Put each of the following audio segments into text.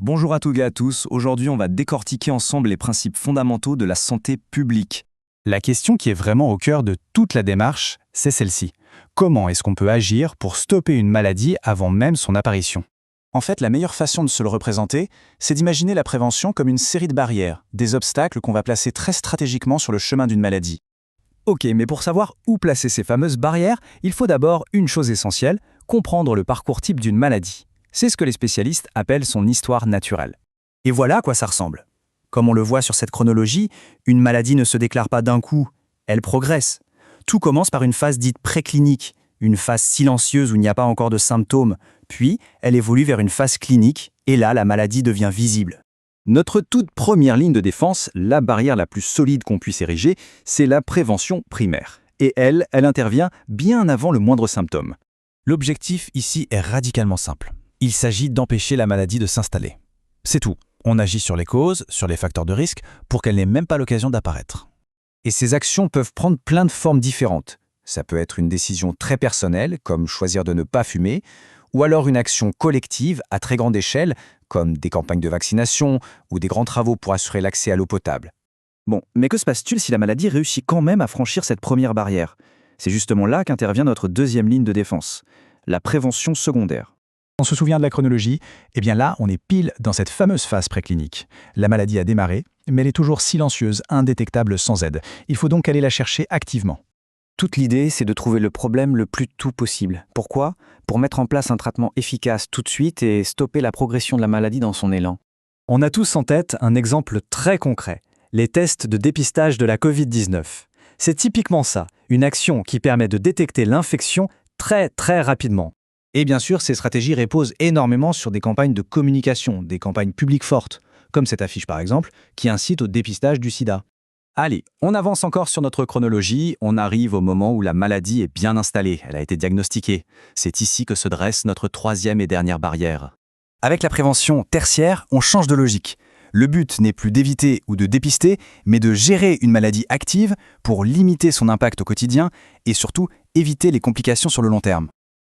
Bonjour à toutes et à tous, aujourd'hui on va décortiquer ensemble les principes fondamentaux de la santé publique. La question qui est vraiment au cœur de toute la démarche, c'est celle-ci. Comment est-ce qu'on peut agir pour stopper une maladie avant même son apparition? En fait, la meilleure façon de se le représenter, c'est d'imaginer la prévention comme une série de barrières, des obstacles qu'on va placer très stratégiquement sur le chemin d'une maladie. Ok, mais pour savoir où placer ces fameuses barrières, il faut d'abord une chose essentielle, comprendre le parcours type d'une maladie. C'est ce que les spécialistes appellent son histoire naturelle. Et voilà à quoi ça ressemble. Comme on le voit sur cette chronologie, une maladie ne se déclare pas d'un coup, elle progresse. Tout commence par une phase dite préclinique, une phase silencieuse où il n'y a pas encore de symptômes, puis elle évolue vers une phase clinique, et là la maladie devient visible. Notre toute première ligne de défense, la barrière la plus solide qu'on puisse ériger, c'est la prévention primaire. Et elle intervient bien avant le moindre symptôme. L'objectif ici est radicalement simple. Il s'agit d'empêcher la maladie de s'installer. C'est tout. On agit sur les causes, sur les facteurs de risque, pour qu'elle n'ait même pas l'occasion d'apparaître. Et ces actions peuvent prendre plein de formes différentes. Ça peut être une décision très personnelle, comme choisir de ne pas fumer, ou alors une action collective à très grande échelle, comme des campagnes de vaccination ou des grands travaux pour assurer l'accès à l'eau potable. Bon, mais que se passe-t-il si la maladie réussit quand même à franchir cette première barrière? C'est justement là qu'intervient notre deuxième ligne de défense, la prévention secondaire. On se souvient de la chronologie? Eh bien là, on est pile dans cette fameuse phase préclinique. La maladie a démarré, mais elle est toujours silencieuse, indétectable sans aide. Il faut donc aller la chercher activement. Toute l'idée, c'est de trouver le problème le plus tôt possible. Pourquoi? Pour mettre en place un traitement efficace tout de suite et stopper la progression de la maladie dans son élan. On a tous en tête un exemple très concret, les tests de dépistage de la Covid-19. C'est typiquement ça, une action qui permet de détecter l'infection très rapidement. Et bien sûr, ces stratégies reposent énormément sur des campagnes de communication, des campagnes publiques fortes, comme cette affiche par exemple, qui incite au dépistage du sida. Allez, on avance encore sur notre chronologie, on arrive au moment où la maladie est bien installée, elle a été diagnostiquée. C'est ici que se dresse notre troisième et dernière barrière. Avec la prévention tertiaire, on change de logique. Le but n'est plus d'éviter ou de dépister, mais de gérer une maladie active pour limiter son impact au quotidien et surtout éviter les complications sur le long terme.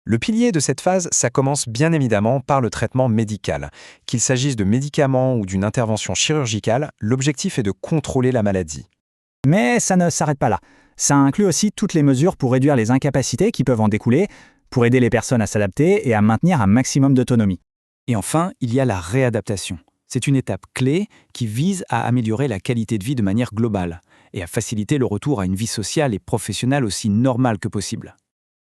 Le pilier de cette phase, ça commence bien évidemment par le traitement médical. Qu'il s'agisse de médicaments ou d'une intervention chirurgicale, l'objectif est de contrôler la maladie. Mais ça ne s'arrête pas là. Ça inclut aussi toutes les mesures pour réduire les incapacités qui peuvent en découler, pour aider les personnes à s'adapter et à maintenir un maximum d'autonomie. Et enfin, il y a la réadaptation. C'est une étape clé qui vise à améliorer la qualité de vie de manière globale et à faciliter le retour à une vie sociale et professionnelle aussi normale que possible.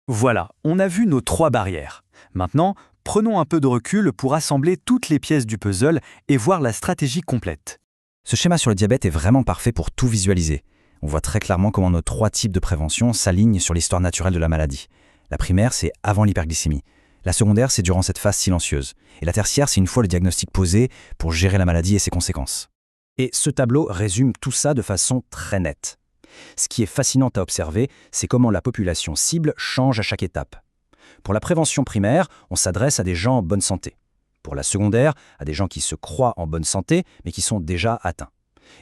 Voilà, on a vu nos 3 barrières. Maintenant, prenons un peu de recul pour assembler toutes les pièces du puzzle et voir la stratégie complète. Ce schéma sur le diabète est vraiment parfait pour tout visualiser. On voit très clairement comment nos 3 types de prévention s'alignent sur l'histoire naturelle de la maladie. La primaire, c'est avant l'hyperglycémie. La secondaire, c'est durant cette phase silencieuse. Et la tertiaire, c'est une fois le diagnostic posé pour gérer la maladie et ses conséquences. Et ce tableau résume tout ça de façon très nette. Ce qui est fascinant à observer, c'est comment la population cible change à chaque étape. Pour la prévention primaire, on s'adresse à des gens en bonne santé. Pour la secondaire, à des gens qui se croient en bonne santé, mais qui sont déjà atteints.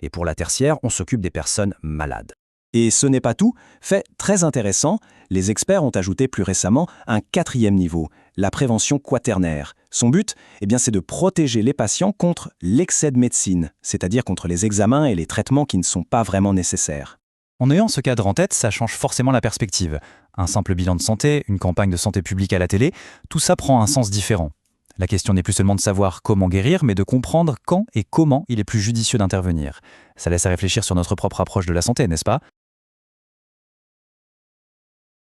Et pour la tertiaire, on s'occupe des personnes malades. Et ce n'est pas tout. Fait très intéressant, les experts ont ajouté plus récemment un 4e niveau, la prévention quaternaire. Son but, c'est de protéger les patients contre l'excès de médecine, c'est-à-dire contre les examens et les traitements qui ne sont pas vraiment nécessaires. En ayant ce cadre en tête, ça change forcément la perspective. Un simple bilan de santé, une campagne de santé publique à la télé, tout ça prend un sens différent. La question n'est plus seulement de savoir comment guérir, mais de comprendre quand et comment il est plus judicieux d'intervenir. Ça laisse à réfléchir sur notre propre approche de la santé, n'est-ce pas?